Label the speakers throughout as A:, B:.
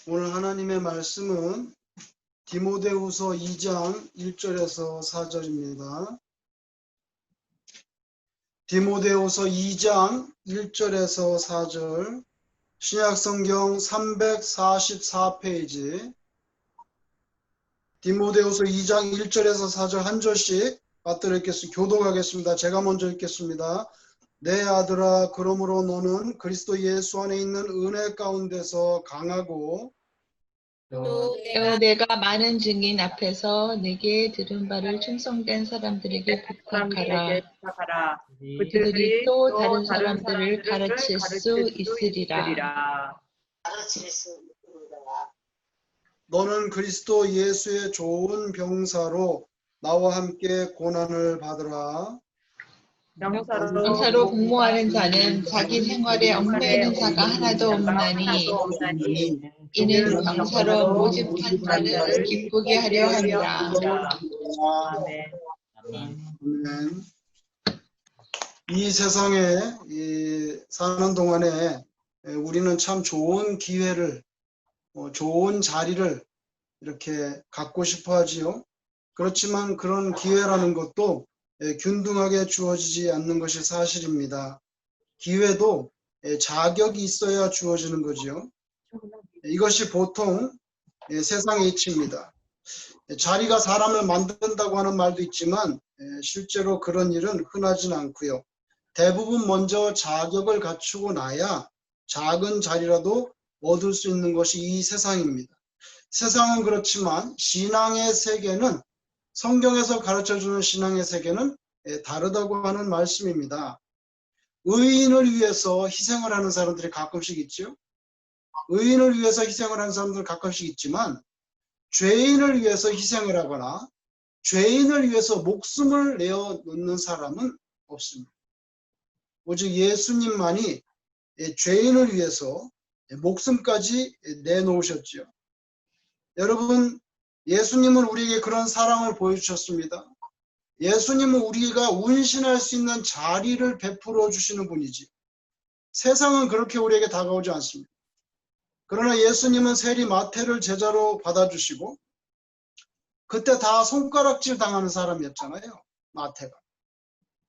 A: 오늘 하나님의 말씀은 디모데후서 2장 1절에서 4절입니다. 디모데후서 2장 1절에서 4절, 신약성경 344페이지, 디모데후서 2장 1절에서 4절 한 절씩 받들어 읽겠습니다. 교독하겠습니다. 제가 먼저 읽겠습니다. 내 아들아, 그러므로 너는 그리스도 예수 안에 있는 은혜 가운데서 강하고
B: 또 내가 많은 증인 앞에서 내게 들은 바를 충성된 사람들에게 부탁하라. 그들이 또 다른 사람들을 가르칠 수 있으리라.
A: 너는 그리스도 예수의 좋은 병사로 나와 함께 고난을 받으라.
B: 병사로 복무하는 자는 자기 생활에 얽매이는 자가 하나도 없나니 이는 병사로 모집한 자를 기쁘게 하려 함이라.
A: 아멘. 이 세상에 사는 동안에 우리는 참 좋은 기회를, 좋은 자리를 이렇게 갖고 싶어 하지요. 그렇지만 그런 기회라는 것도 균등하게 주어지지 않는 것이 사실입니다. 기회도 자격이 있어야 주어지는 거지요. 이것이 보통 세상의 이치입니다. 자리가 사람을 만든다고 하는 말도 있지만 실제로 그런 일은 흔하진 않고요. 대부분 먼저 자격을 갖추고 나야 작은 자리라도 얻을 수 있는 것이 이 세상입니다. 세상은 그렇지만 신앙의 세계는, 성경에서 가르쳐주는 신앙의 세계는 다르다고 하는 말씀입니다. 의인을 위해서 희생을 하는 사람들이 가끔씩 있죠. 의인을 위해서 희생을 하는 사람들은 가끔씩 있지만 죄인을 위해서 희생을 하거나 죄인을 위해서 목숨을 내어놓는 사람은 없습니다. 오직 예수님만이 죄인을 위해서 목숨까지 내놓으셨죠. 여러분, 예수님은 우리에게 그런 사랑을 보여주셨습니다. 예수님은 우리가 운신할 수 있는 자리를 베풀어 주시는 분이지. 세상은 그렇게 우리에게 다가오지 않습니다. 그러나 예수님은 세리 마태를 제자로 받아주시고, 그때 다 손가락질 당하는 사람이었잖아요, 마태가.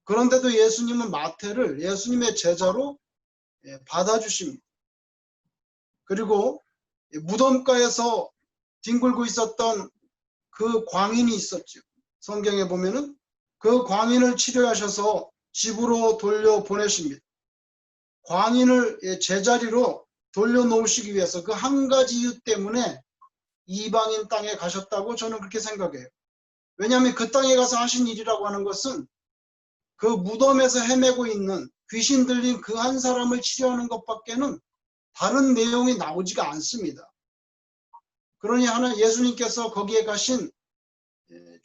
A: 그런데도 예수님은 마태를 예수님의 제자로 받아주십니다. 그리고 무덤가에서 뒹굴고 있었던 그 광인이 있었죠. 성경에 보면은 그 광인을 치료하셔서 집으로 돌려보내십니다. 광인을 제자리로 돌려놓으시기 위해서 그 한 가지 이유 때문에 이방인 땅에 가셨다고 저는 그렇게 생각해요. 왜냐하면 그 땅에 가서 하신 일이라고 하는 것은 그 무덤에서 헤매고 있는 귀신 들린 그 한 사람을 치료하는 것밖에는 다른 내용이 나오지가 않습니다. 그러니 예수님께서 거기에 가신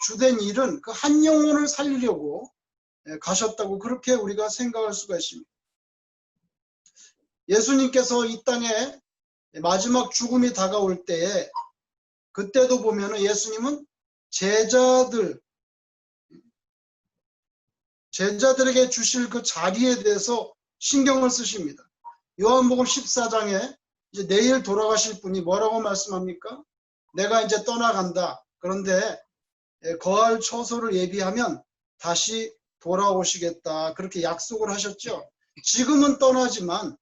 A: 주된 일은 그 한 영혼을 살리려고 가셨다고 그렇게 우리가 생각할 수가 있습니다. 예수님께서 이 땅에 마지막 죽음이 다가올 때에 그때도 보면은 예수님은 제자들에게 주실 그 자리에 대해서 신경을 쓰십니다. 요한복음 14장에 이제 내일 돌아가실 분이 뭐라고 말씀합니까? 내가 이제 떠나간다. 그런데 거할 처소를 예비하면 다시 돌아오시겠다. 그렇게 약속을 하셨죠. 지금은 떠나지만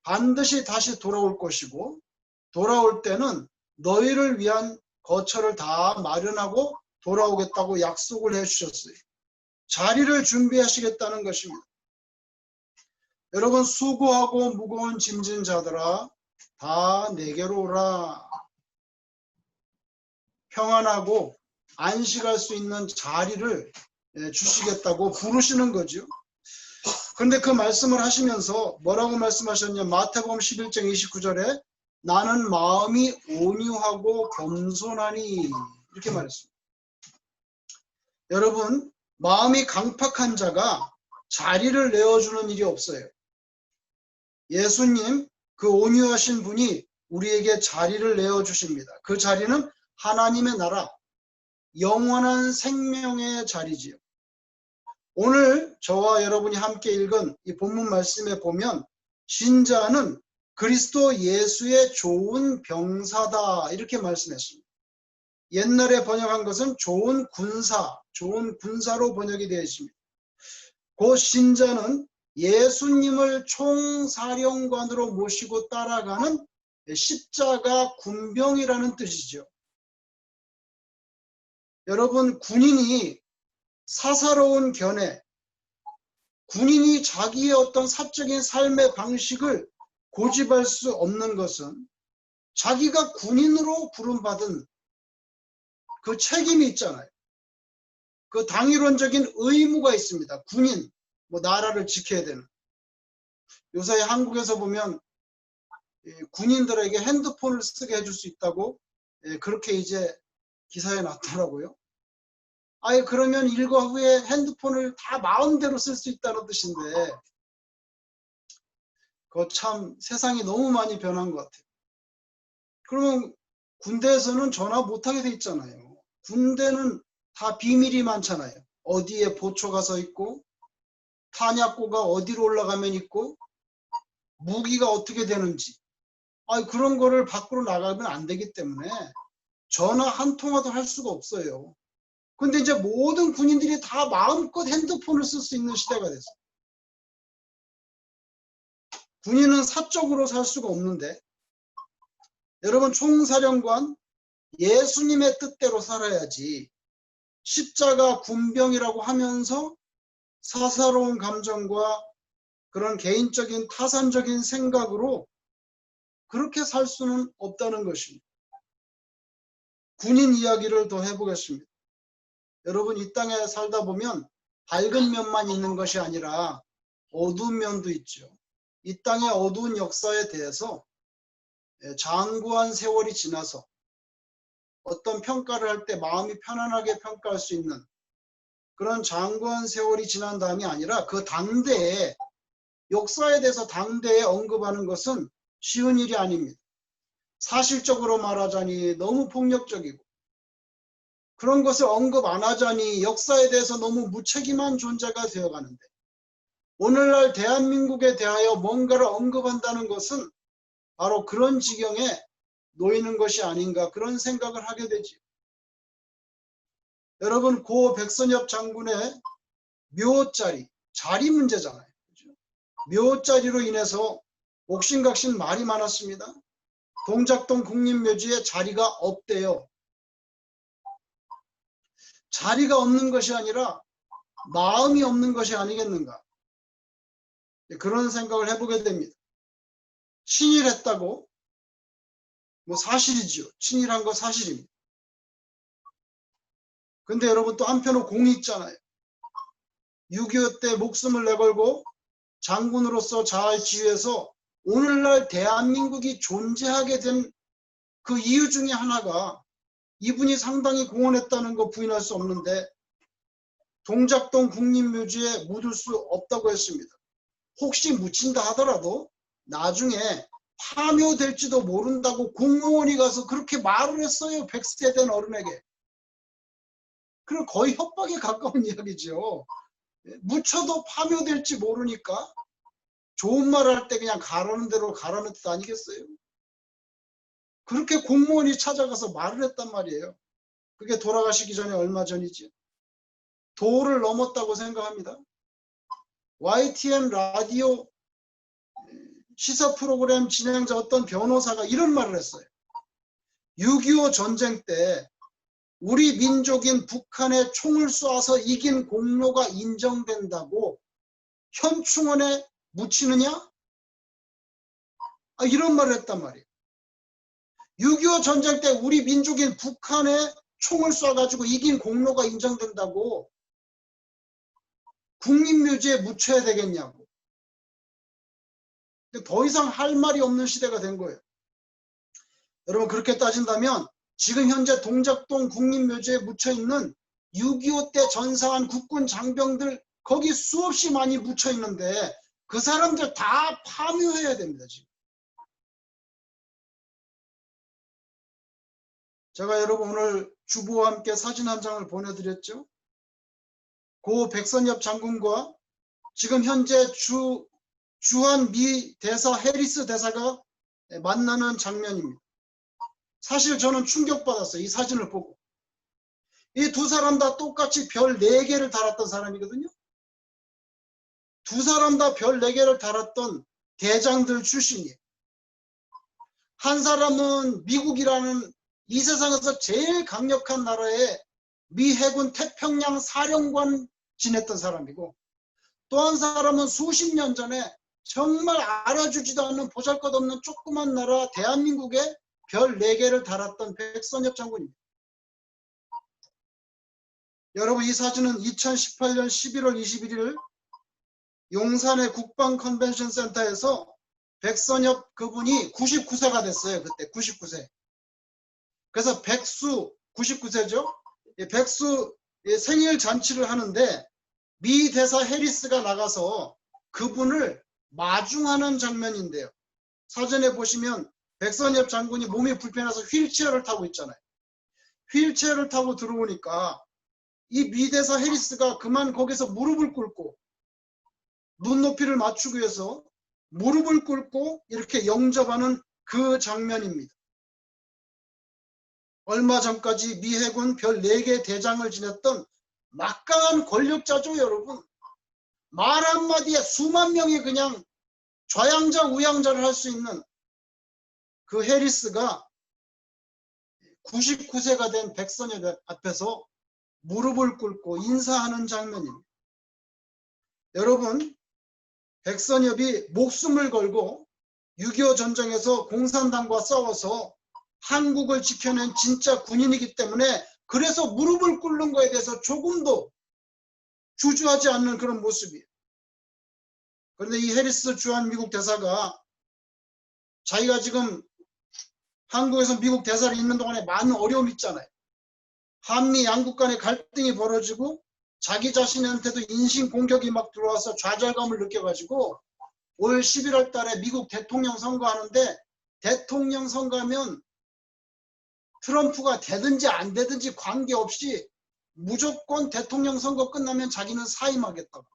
A: 반드시 다시 돌아올 것이고, 돌아올 때는 너희를 위한 거처를 다 마련하고 돌아오겠다고 약속을 해주셨어요. 자리를 준비하시겠다는 것입니다. 여러분, 수고하고 무거운 짐진 자들아 다 내게로 오라. 평안하고 안식할 수 있는 자리를 주시겠다고 부르시는 거죠. 그런데 그 말씀을 하시면서 뭐라고 말씀하셨냐? 마태복음 11장 29절에 나는 마음이 온유하고 겸손하니, 이렇게 말했습니다. 여러분, 마음이 강팍한 자가 자리를 내어주는 일이 없어요. 예수님, 그 온유하신 분이 우리에게 자리를 내어주십니다. 그 자리는 하나님의 나라, 영원한 생명의 자리지요. 오늘 저와 여러분이 함께 읽은 이 본문 말씀에 보면 신자는 그리스도 예수의 좋은 병사다 이렇게 말씀했습니다. 옛날에 번역한 것은 좋은 군사로 번역이 되어 있습니다. 그 신자는 예수님을 총사령관으로 모시고 따라가는 십자가 군병이라는 뜻이죠. 여러분, 군인이 사사로운 견해, 군인이 자기의 어떤 사적인 삶의 방식을 고집할 수 없는 것은 자기가 군인으로 부름받은 그 책임이 있잖아요. 그 당위론적인 의무가 있습니다. 군인, 나라를 지켜야 되는. 요새 한국에서 보면 군인들에게 핸드폰을 쓰게 해줄 수 있다고 그렇게 이제 기사에 났더라고요. 아예 그러면 일과 후에 핸드폰을 다 마음대로 쓸 수 있다는 뜻인데, 그거 참 세상이 너무 많이 변한 것 같아요. 그러면 군대에서는 전화 못하게 돼 있잖아요. 군대는 다 비밀이 많잖아요. 어디에 보초가 서 있고, 탄약고가 어디로 올라가면 있고, 무기가 어떻게 되는지. 그런 거를 밖으로 나가면 안 되기 때문에 전화 한 통화도 할 수가 없어요. 근데 이제 모든 군인들이 다 마음껏 핸드폰을 쓸 수 있는 시대가 됐어요. 군인은 사적으로 살 수가 없는데, 여러분, 총사령관, 예수님의 뜻대로 살아야지 십자가 군병이라고 하면서 사사로운 감정과 그런 개인적인 타산적인 생각으로 그렇게 살 수는 없다는 것입니다. 군인 이야기를 더 해보겠습니다. 여러분, 이 땅에 살다 보면 밝은 면만 있는 것이 아니라 어두운 면도 있죠. 이 땅의 어두운 역사에 대해서 장구한 세월이 지나서 어떤 평가를 할 때 마음이 편안하게 평가할 수 있는 그런 장구한 세월이 지난 다음이 아니라 그 당대에, 역사에 대해서 당대에 언급하는 것은 쉬운 일이 아닙니다. 사실적으로 말하자니 너무 폭력적이고, 그런 것을 언급 안 하자니 역사에 대해서 너무 무책임한 존재가 되어가는데, 오늘날 대한민국에 대하여 뭔가를 언급한다는 것은 바로 그런 지경에 놓이는 것이 아닌가, 그런 생각을 하게 되지. 여러분, 고 백선엽 장군의 묘자리, 자리 문제잖아요. 그렇죠? 묘자리로 인해서 옥신각신 말이 많았습니다. 동작동 국립묘지에 자리가 없대요. 자리가 없는 것이 아니라 마음이 없는 것이 아니겠는가, 그런 생각을 해보게 됩니다. 친일했다고? 사실이죠. 친일한 거 사실입니다. 근데 여러분, 또 한편으로 공이 있잖아요. 6.25 때 목숨을 내걸고 장군으로서 잘 지휘해서 오늘날 대한민국이 존재하게 된 그 이유 중에 하나가 이분이 상당히 공헌했다는 거 부인할 수 없는데, 동작동 국립묘지에 묻을 수 없다고 했습니다. 혹시 묻힌다 하더라도 나중에 파묘될지도 모른다고 공무원이 가서 그렇게 말을 했어요. 100세 된 어른에게. 그럼 거의 협박에 가까운 이야기죠. 묻혀도 파묘될지 모르니까 좋은 말 할 때 그냥 가라는 대로 가라는 뜻 아니겠어요? 그렇게 공무원이 찾아가서 말을 했단 말이에요. 그게 돌아가시기 전에 얼마 전이지. 도를 넘었다고 생각합니다. YTN 라디오 시사 프로그램 진행자 어떤 변호사가 이런 말을 했어요. 6.25 전쟁 때 우리 민족인 북한에 총을 쏘아서 이긴 공로가 인정된다고 현충원에 묻히느냐? 이런 말을 했단 말이에요. 6.25 전쟁 때 우리 민족인 북한에 총을 쏴가지고 이긴 공로가 인정된다고 국립묘지에 묻혀야 되겠냐고. 더 이상 할 말이 없는 시대가 된 거예요. 여러분, 그렇게 따진다면 지금 현재 동작동 국립묘지에 묻혀있는 6.25 때 전사한 국군 장병들, 거기 수없이 많이 묻혀있는데 그 사람들 다 파묘해야 됩니다. 지금. 제가 여러분 오늘 주부와 함께 사진 한 장을 보내드렸죠. 고 백선엽 장군과 지금 현재 주 주한 미 대사 해리스 대사가 만나는 장면입니다. 사실 저는 충격받았어요. 이 사진을 보고. 이 두 사람 다 똑같이 별 4개를 달았던 사람이거든요. 두 사람 다 별 4개를 달았던 대장들 출신이에요. 한 사람은 미국이라는 이 세상에서 제일 강력한 나라의 미 해군 태평양 사령관 지냈던 사람이고, 또 한 사람은 수십 년 전에 정말 알아주지도 않는 보잘것없는 조그만 나라 대한민국에 별 4개를 달았던 백선엽 장군입니다. 여러분, 이 사진은 2018년 11월 21일 용산의 국방 컨벤션 센터에서 백선엽 그분이 99세가 됐어요. 그때 99세. 그래서 백수 99세죠. 백수 생일 잔치를 하는데 미 대사 해리스가 나가서 그분을 마중하는 장면인데요. 사전에 보시면 백선엽 장군이 몸이 불편해서 휠체어를 타고 있잖아요. 휠체어를 타고 들어오니까 이 미 대사 해리스가 그만 거기서 무릎을 꿇고 눈높이를 맞추기 위해서 무릎을 꿇고 이렇게 영접하는 그 장면입니다. 얼마 전까지 미 해군 별 4개 대장을 지냈던 막강한 권력자죠, 여러분. 말 한마디에 수만 명이 그냥 좌양자 우양자를 할 수 있는 그 해리스가 99세가 된 백선엽 앞에서 무릎을 꿇고 인사하는 장면입니다. 여러분, 백선엽이 목숨을 걸고 6.25 전쟁에서 공산당과 싸워서 한국을 지켜낸 진짜 군인이기 때문에 그래서 무릎을 꿇는 거에 대해서 조금도 주저하지 않는 그런 모습이에요. 그런데 이 해리스 주한 미국 대사가 자기가 지금 한국에서 미국 대사를 있는 동안에 많은 어려움이 있잖아요. 한미 양국 간의 갈등이 벌어지고 자기 자신한테도 인신공격이 막 들어와서 좌절감을 느껴가지고 올 11월 달에 미국 대통령 선거하는데, 대통령 선거하면 트럼프가 되든지 안 되든지 관계없이 무조건 대통령 선거 끝나면 자기는 사임하겠다고.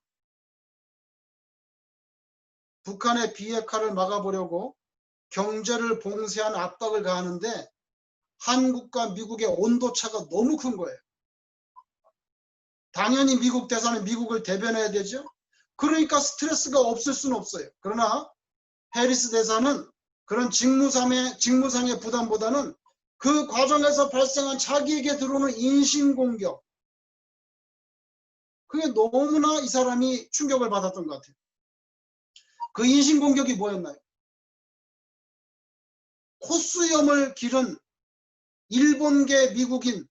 A: 북한의 비핵화를 막아보려고 경제를 봉쇄한 압박을 가하는데 한국과 미국의 온도차가 너무 큰 거예요. 당연히 미국 대사는 미국을 대변해야 되죠. 그러니까 스트레스가 없을 수는 없어요. 그러나 해리스 대사는 그런 직무상의 부담보다는 그 과정에서 발생한 자기에게 들어오는 인신공격, 그게 너무나 이 사람이 충격을 받았던 것 같아요. 그 인신공격이 뭐였나요? 콧수염을 기른 일본계 미국인,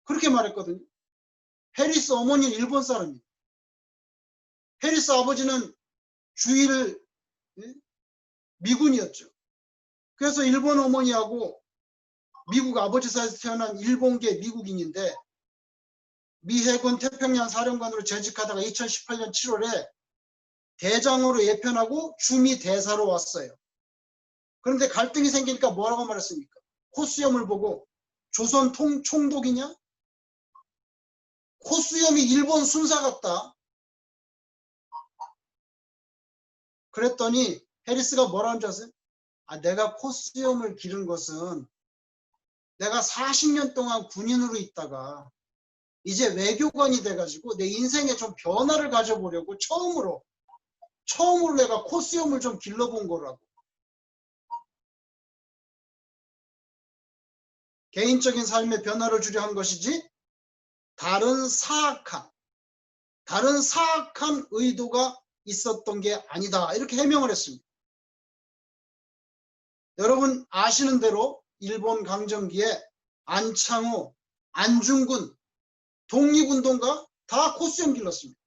A: 그렇게 말했거든요. 해리스 어머니는 일본 사람이에요. 해리스 아버지는 주일 미군이었죠. 그래서 일본 어머니하고 미국 아버지 사이에서 태어난 일본계 미국인인데 미 해군 태평양 사령관으로 재직하다가 2018년 7월에 대장으로 예편하고 주미 대사로 왔어요. 그런데 갈등이 생기니까 뭐라고 말했습니까? 콧수염을 보고 조선 총독이냐? 콧수염이 일본 순사 같다. 그랬더니 해리스가 뭐라는 줄 아세요? 내가 콧수염을 기른 것은 내가 40년 동안 군인으로 있다가 이제 외교관이 돼가지고 내 인생에 좀 변화를 가져보려고 처음으로 내가 콧수염을 좀 길러본 거라고. 개인적인 삶에 변화를 주려 한 것이지 다른 사악한 의도가 있었던 게 아니다. 이렇게 해명을 했습니다. 여러분 아시는 대로 일본 강점기에 안창호, 안중근, 독립운동가 다 콧수염 길렀습니다.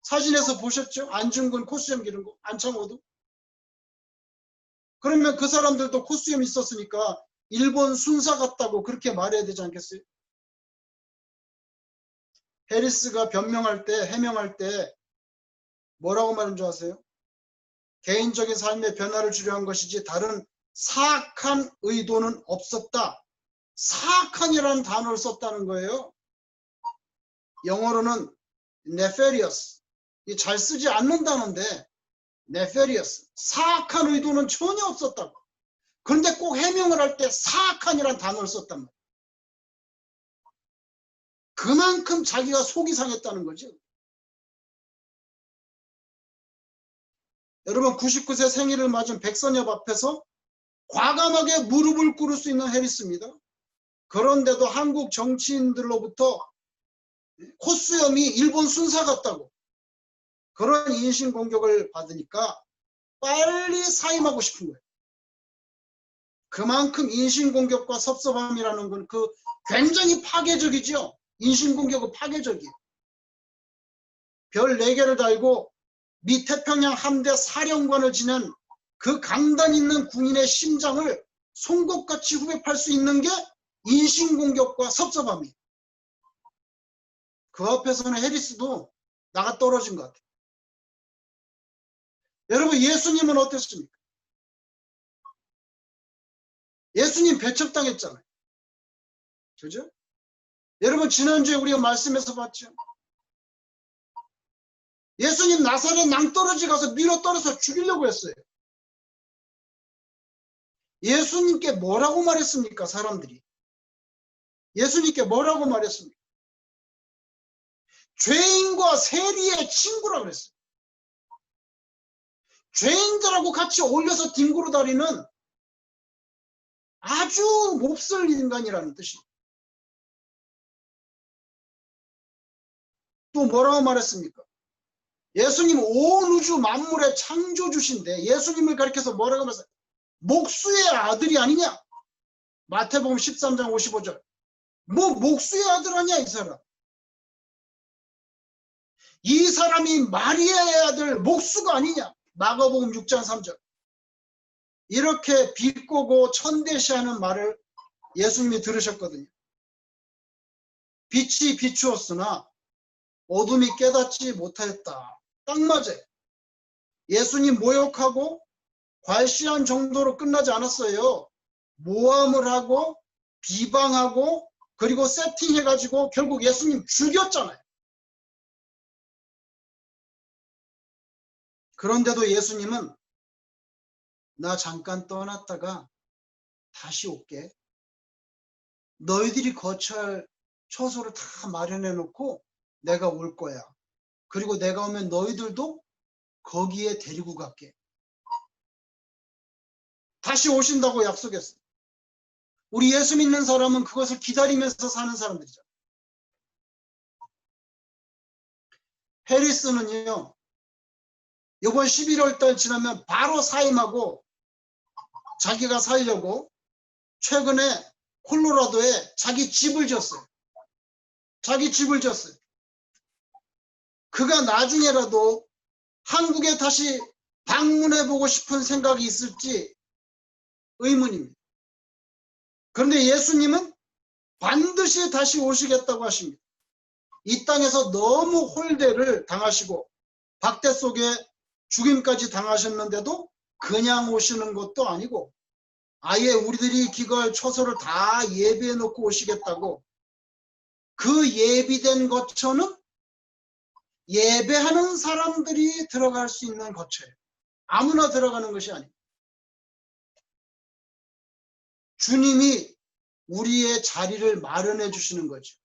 A: 사진에서 보셨죠? 안중근 콧수염 기른 거, 안창호도. 그러면 그 사람들도 콧수염이 있었으니까 일본 순사 같다고 그렇게 말해야 되지 않겠어요? 해리스가 해명할 때 뭐라고 말한 줄 아세요? 개인적인 삶의 변화를 주려 한 것이지 다른 사악한 의도는 없었다. 사악한이라는 단어를 썼다는 거예요. 영어로는 nefarious, 잘 쓰지 않는다는데 네페리어스, 사악한 의도는 전혀 없었다고. 그런데 꼭 해명을 할 때 사악한이라는 단어를 썼단 말이에요. 그만큼 자기가 속이 상했다는 거죠. 여러분 99세 생일을 맞은 백선엽 앞에서 과감하게 무릎을 꿇을 수 있는 해리스입니다. 그런데도 한국 정치인들로부터 코수염이 일본 순사 같다고 그런 인신공격을 받으니까 빨리 사임하고 싶은 거예요. 그만큼 인신공격과 섭섭함이라는 건 그 굉장히 파괴적이죠. 인신공격은 파괴적이에요. 별 4개를 달고 미 태평양 함대 사령관을 지낸 그 강단 있는 군인의 심장을 송곳같이 후벼팔 수 있는 게 인신공격과 섭섭함이에요. 그 앞에서는 해리스도 나가 떨어진 것 같아요. 여러분 예수님은 어땠습니까? 예수님 배척당했잖아요. 그죠? 여러분 지난주에 우리가 말씀에서 봤죠. 예수님 나사렛 낭떠러지 가서 밀어 떨어서 죽이려고 했어요. 예수님께 뭐라고 말했습니까? 사람들이. 예수님께 뭐라고 말했습니까? 죄인과 세리의 친구라고 그랬어요. 죄인들하고 같이 어울려서 뒹굴어 다니는 아주 몹쓸 인간이라는 뜻이에요. 또 뭐라고 말했습니까? 예수님 온 우주 만물의 창조주신데 예수님을 가리켜서 뭐라고 말했어요? 목수의 아들이 아니냐? 마태복음 13장 55절. 뭐 목수의 아들 아니야 이 사람. 이 사람이 마리아의 아들 목수가 아니냐? 마가복음 6장 3절. 이렇게 비꼬고 천대시하는 말을 예수님이 들으셨거든요. 빛이 비추었으나 어둠이 깨닫지 못하였다. 딱 맞아요. 예수님 모욕하고 괄시한 정도로 끝나지 않았어요. 모함을 하고 비방하고 그리고 세팅해가지고 결국 예수님 죽였잖아요. 그런데도 예수님은 나 잠깐 떠났다가 다시 올게. 너희들이 거처할 처소를 다 마련해 놓고 내가 올 거야. 그리고 내가 오면 너희들도 거기에 데리고 갈게. 다시 오신다고 약속했어요. 우리 예수 믿는 사람은 그것을 기다리면서 사는 사람들이죠. 해리스는요. 이번 11월 달 지나면 바로 사임하고 자기가 살려고 최근에 콜로라도에 자기 집을 지었어요. 자기 집을 지었어요. 그가 나중에라도 한국에 다시 방문해보고 싶은 생각이 있을지 의문입니다. 그런데 예수님은 반드시 다시 오시겠다고 하십니다. 이 땅에서 너무 홀대를 당하시고 박대 속에 죽임까지 당하셨는데도 그냥 오시는 것도 아니고 아예 우리들이 기거할 처소를 다 예비해 놓고 오시겠다고. 그 예비된 거처는 예배하는 사람들이 들어갈 수 있는 거처예요. 아무나 들어가는 것이 아닙니다. 주님이 우리의 자리를 마련해 주시는 거죠.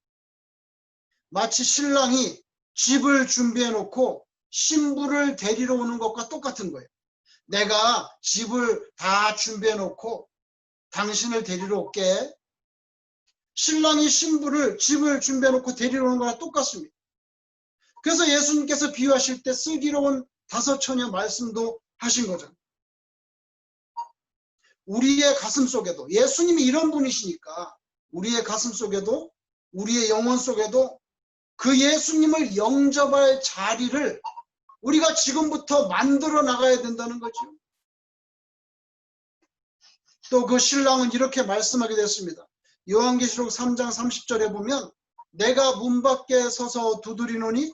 A: 마치 신랑이 집을 준비해 놓고 신부를 데리러 오는 것과 똑같은 거예요. 내가 집을 다 준비해 놓고 당신을 데리러 올게. 신랑이 신부를 집을 준비해 놓고 데리러 오는 거랑 똑같습니다. 그래서 예수님께서 비유하실 때 슬기로운 5 처녀 말씀도 하신 거죠. 우리의 가슴 속에도 예수님이 이런 분이시니까 우리의 가슴 속에도 우리의 영혼 속에도 그 예수님을 영접할 자리를 우리가 지금부터 만들어 나가야 된다는 거죠. 또 그 신랑은 이렇게 말씀하게 됐습니다. 요한계시록 3장 30절에 보면 내가 문 밖에 서서 두드리노니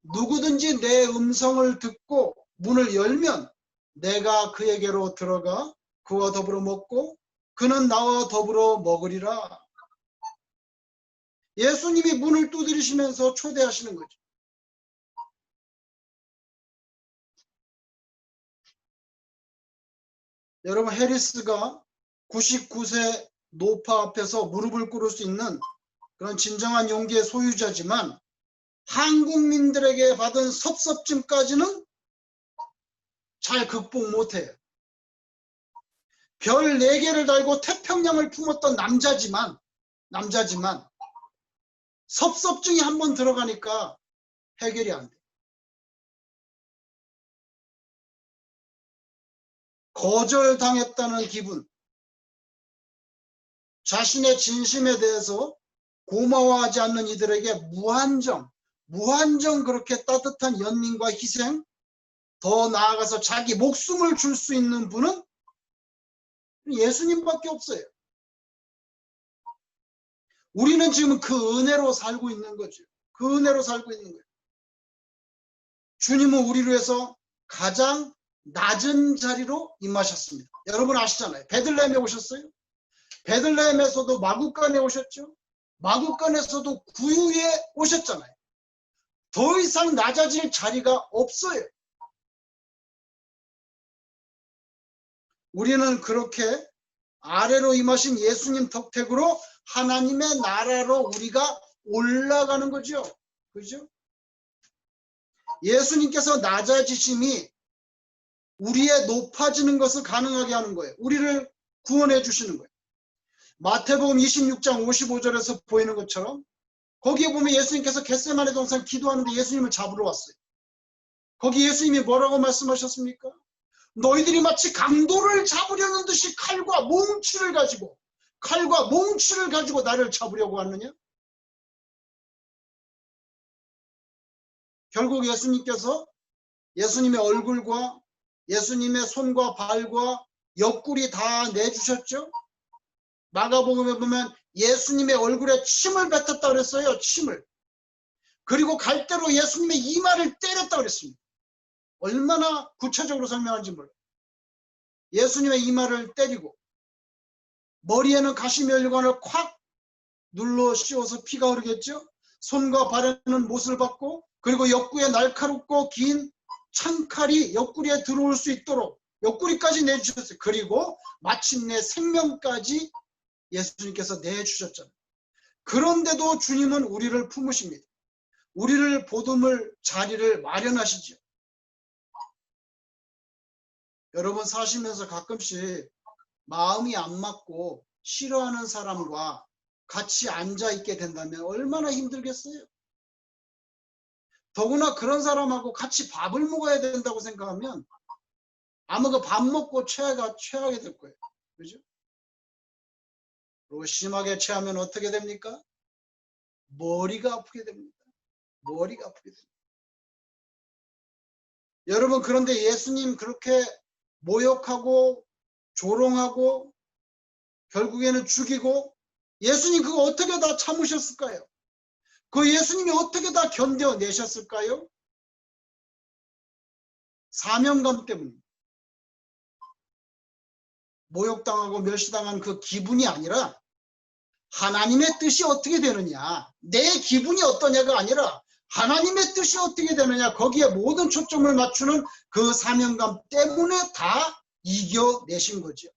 A: 누구든지 내 음성을 듣고 문을 열면 내가 그에게로 들어가 그와 더불어 먹고 그는 나와 더불어 먹으리라. 예수님이 문을 두드리시면서 초대하시는 거죠. 여러분, 해리스가 99세 노파 앞에서 무릎을 꿇을 수 있는 그런 진정한 용기의 소유자지만 한국민들에게 받은 섭섭증까지는 잘 극복 못해요. 별 4개를 달고 태평양을 품었던 남자지만 섭섭증이 한번 들어가니까 해결이 안 돼. 거절당했다는 기분, 자신의 진심에 대해서 고마워하지 않는 이들에게 무한정 그렇게 따뜻한 연민과 희생, 더 나아가서 자기 목숨을 줄 수 있는 분은 예수님밖에 없어요. 우리는 지금 그 은혜로 살고 있는 거죠. 그 은혜로 살고 있는 거예요. 주님은 우리를 위해서 가장 낮은 자리로 임하셨습니다. 여러분 아시잖아요. 베들레헴에 오셨어요. 베들레헴에서도 마구간에 오셨죠. 마구간에서도 구유에 오셨잖아요. 더 이상 낮아질 자리가 없어요. 우리는 그렇게 아래로 임하신 예수님 덕택으로 하나님의 나라로 우리가 올라가는 거죠. 그죠? 예수님께서 낮아지심이 우리의 높아지는 것을 가능하게 하는 거예요. 우리를 구원해 주시는 거예요. 마태복음 26장 55절에서 보이는 것처럼 거기에 보면 예수님께서 겟세마네 동산 기도하는데 예수님을 잡으러 왔어요. 거기 예수님이 뭐라고 말씀하셨습니까? 너희들이 마치 강도를 잡으려는 듯이 칼과 몽치를 가지고 나를 잡으려고 하느냐? 결국 예수님께서 예수님의 얼굴과 예수님의 손과 발과 옆구리 다 내주셨죠? 마가복음에 보면 예수님의 얼굴에 침을 뱉었다 그랬어요. 침을. 그리고 갈대로 예수님의 이마를 때렸다 그랬습니다. 얼마나 구체적으로 설명하는지 몰라요. 예수님의 이마를 때리고 머리에는 가시면류관을 콱 눌러 씌워서 피가 흐르겠죠. 손과 발에는 못을 받고 그리고 옆구리에 날카롭고 긴 창칼이 옆구리에 들어올 수 있도록 옆구리까지 내주셨어요. 그리고 마침내 생명까지 예수님께서 내주셨잖아요. 그런데도 주님은 우리를 품으십니다. 우리를 보듬을 자리를 마련하시죠. 여러분 사시면서 가끔씩 마음이 안 맞고 싫어하는 사람과 같이 앉아 있게 된다면 얼마나 힘들겠어요? 더구나 그런 사람하고 같이 밥을 먹어야 된다고 생각하면 아마 그 밥 먹고 체하게 될 거예요. 그죠? 그리고 심하게 체하면 어떻게 됩니까? 머리가 아프게 됩니다. 머리가 아프게 됩니다. 여러분 그런데 예수님 그렇게 모욕하고 조롱하고 결국에는 죽이고 예수님 그거 어떻게 다 참으셨을까요? 그 예수님이 어떻게 다 견뎌내셨을까요? 사명감 때문에. 모욕당하고 멸시당한 그 기분이 아니라 하나님의 뜻이 어떻게 되느냐, 내 기분이 어떠냐가 아니라 하나님의 뜻이 어떻게 되느냐, 거기에 모든 초점을 맞추는 그 사명감 때문에 다 이겨내신 거죠.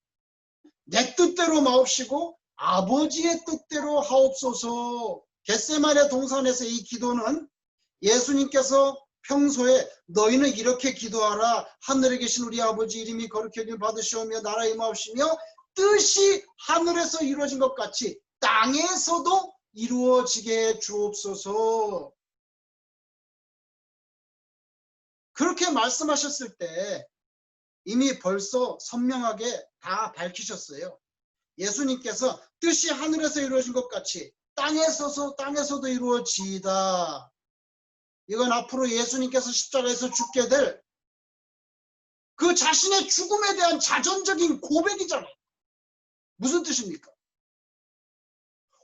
A: 내 뜻대로 마옵시고 아버지의 뜻대로 하옵소서. 겟세마네 동산에서 이 기도는 예수님께서 평소에 너희는 이렇게 기도하라. 하늘에 계신 우리 아버지 이름이 거룩히 여김을 받으시오며 나라에 임하옵시며 뜻이 하늘에서 이루어진 것 같이 땅에서도 이루어지게 해 주옵소서. 그렇게 말씀하셨을 때 이미 벌써 선명하게 다 밝히셨어요. 예수님께서 뜻이 하늘에서 이루어진 것 같이 땅에서도 이루어지이다. 이건 앞으로 예수님께서 십자가에서 죽게 될 그 자신의 죽음에 대한 자전적인 고백이잖아요. 무슨 뜻입니까?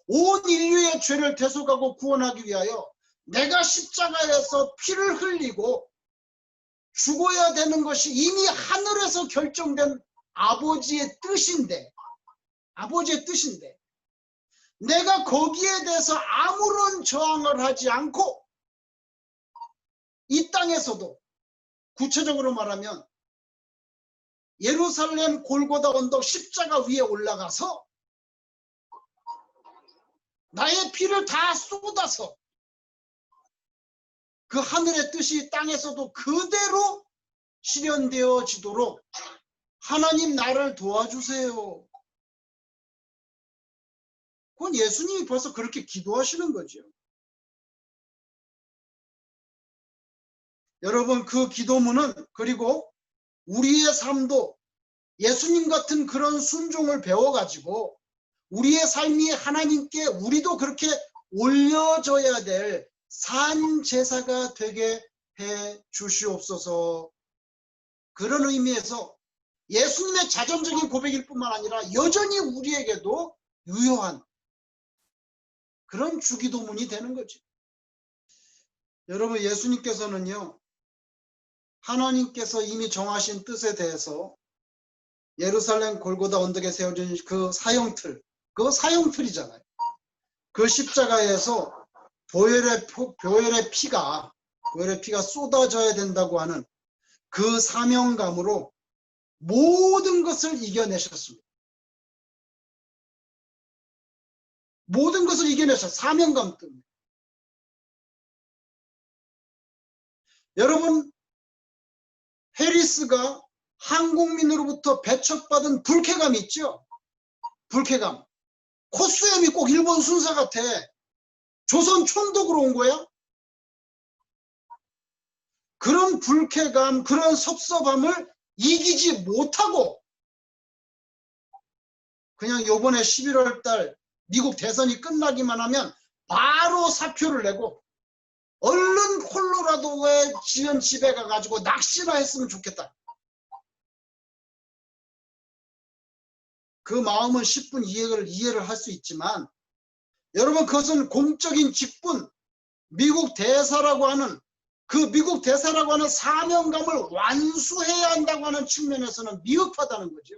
A: 온 인류의 죄를 대속하고 구원하기 위하여 내가 십자가에서 피를 흘리고 죽어야 되는 것이 이미 하늘에서 결정된 아버지의 뜻인데 내가 거기에 대해서 아무런 저항을 하지 않고 이 땅에서도 구체적으로 말하면 예루살렘 골고다 언덕 십자가 위에 올라가서 나의 피를 다 쏟아서 그 하늘의 뜻이 땅에서도 그대로 실현되어지도록 하나님 나를 도와주세요. 그건 예수님이 벌써 그렇게 기도하시는 거죠. 여러분, 그 기도문은, 그리고 우리의 삶도 예수님 같은 그런 순종을 배워가지고 우리의 삶이 하나님께 우리도 그렇게 올려줘야 될 산 제사가 되게 해 주시옵소서. 그런 의미에서 예수님의 자전적인 고백일 뿐만 아니라 여전히 우리에게도 유효한 그런 주기도문이 되는 거죠. 여러분, 예수님께서는요, 하나님께서 이미 정하신 뜻에 대해서 예루살렘 골고다 언덕에 세워진 그 사형틀, 그 사형틀이잖아요. 그 십자가에서 보혈의 피가 쏟아져야 된다고 하는 그 사명감으로 모든 것을 이겨내셨습니다. 모든 것을 이겨내셨어요. 사명감 때문에. 여러분, 해리스가 한국민으로부터 배척받은 불쾌감이 있죠? 불쾌감. 코수염이 꼭 일본 순사 같아. 조선 총독으로 온 거야? 그런 불쾌감, 그런 섭섭함을 이기지 못하고 그냥 요번에 11월 달 미국 대선이 끝나기만 하면 바로 사표를 내고 얼른 콜로라도에 지은 집에 가가지고 낚시나 했으면 좋겠다. 그 마음은 10분 이해를 할 수 있지만, 여러분, 그것은 공적인 직분, 미국 대사라고 하는 사명감을 완수해야 한다고 하는 측면에서는 미흡하다는 거죠.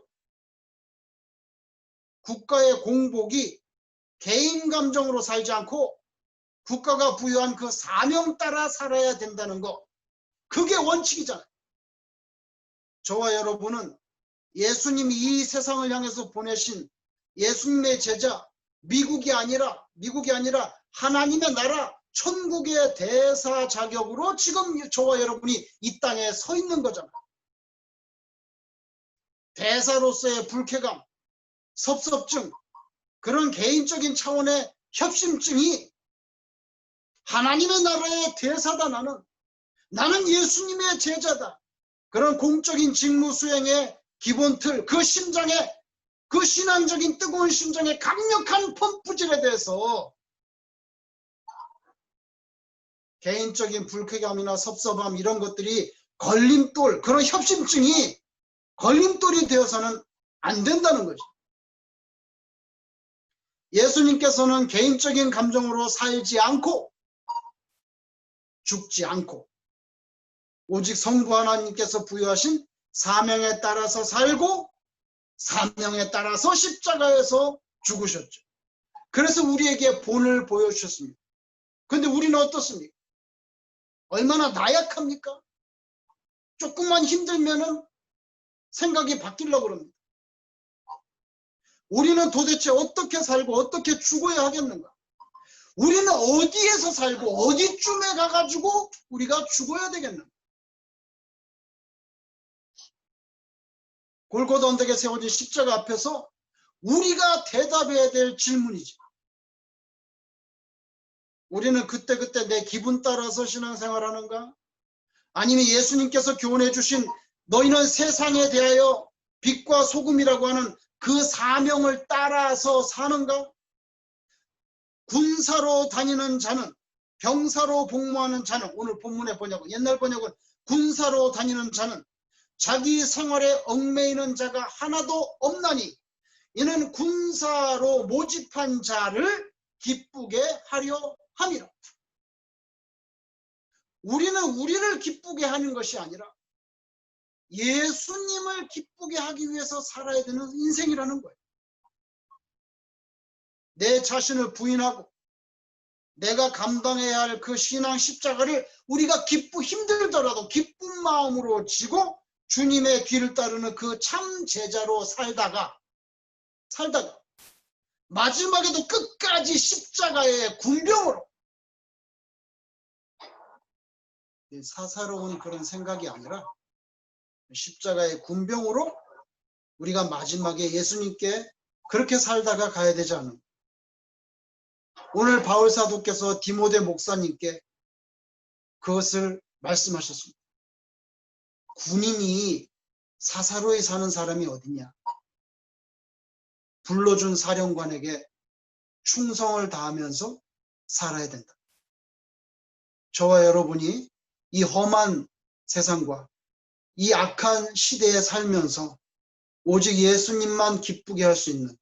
A: 국가의 공복이 개인 감정으로 살지 않고 국가가 부여한 그 사명 따라 살아야 된다는 거, 그게 원칙이잖아요. 저와 여러분은 예수님이 이 세상을 향해서 보내신 예수님의 제자, 미국이 아니라 하나님의 나라, 천국의 대사 자격으로 지금 저와 여러분이 이 땅에 서 있는 거잖아요. 대사로서의 불쾌감, 섭섭증, 그런 개인적인 차원의 협심증이 하나님의 나라의 대사다, 나는 예수님의 제자다, 그런 공적인 직무 수행의 기본 틀, 그 신앙적인 뜨거운 심정의 강력한 펌프질에 대해서 개인적인 불쾌감이나 섭섭함, 이런 것들이 걸림돌, 그런 협심증이 걸림돌이 되어서는 안 된다는 거죠. 예수님께서는 개인적인 감정으로 살지 않고 죽지 않고 오직 성부 하나님께서 부여하신 사명에 따라서 살고 사명에 따라서 십자가에서 죽으셨죠. 그래서 우리에게 본을 보여주셨습니다. 그런데 우리는 어떻습니까? 얼마나 나약합니까? 조금만 힘들면은 생각이 바뀌려고 그럽니다. 우리는 도대체 어떻게 살고 어떻게 죽어야 하겠는가? 우리는 어디에서 살고 어디쯤에 가가지고 우리가 죽어야 되겠는가? 골고다 언덕에 세워진 십자가 앞에서 우리가 대답해야 될 질문이지. 우리는 그때그때 내 기분 따라서 신앙생활하는가? 아니면 예수님께서 교훈해 주신 너희는 세상에 대하여 빛과 소금이라고 하는 그 사명을 따라서 사는가? 군사로 다니는 자는, 병사로 복무하는 자는, 오늘 본문의 번역은, 옛날 번역은 군사로 다니는 자는 자기 생활에 얽매이는 자가 하나도 없나니 이는 군사로 모집한 자를 기쁘게 하려 함이라. 우리는 우리를 기쁘게 하는 것이 아니라 예수님을 기쁘게 하기 위해서 살아야 되는 인생이라는 거예요. 내 자신을 부인하고 내가 감당해야 할 그 신앙 십자가를 우리가 힘들더라도 기쁜 마음으로 지고 주님의 뒤를 따르는 그 참 제자로 살다가 마지막에도 끝까지 십자가의 군병으로, 사사로운 그런 생각이 아니라 십자가의 군병으로 우리가 마지막에 예수님께 그렇게 살다가 가야 되지 않나. 오늘 바울 사도께서 디모데 목사님께 그것을 말씀하셨습니다. 군인이 사사로이 사는 사람이 어디냐. 불러준 사령관에게 충성을 다하면서 살아야 된다. 저와 여러분이 이 험한 세상과 이 악한 시대에 살면서 오직 예수님만 기쁘게 할 수 있는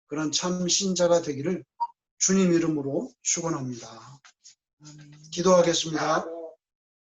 A: 그런 참 신자가 되기를 주님 이름으로 축원합니다. 기도하겠습니다.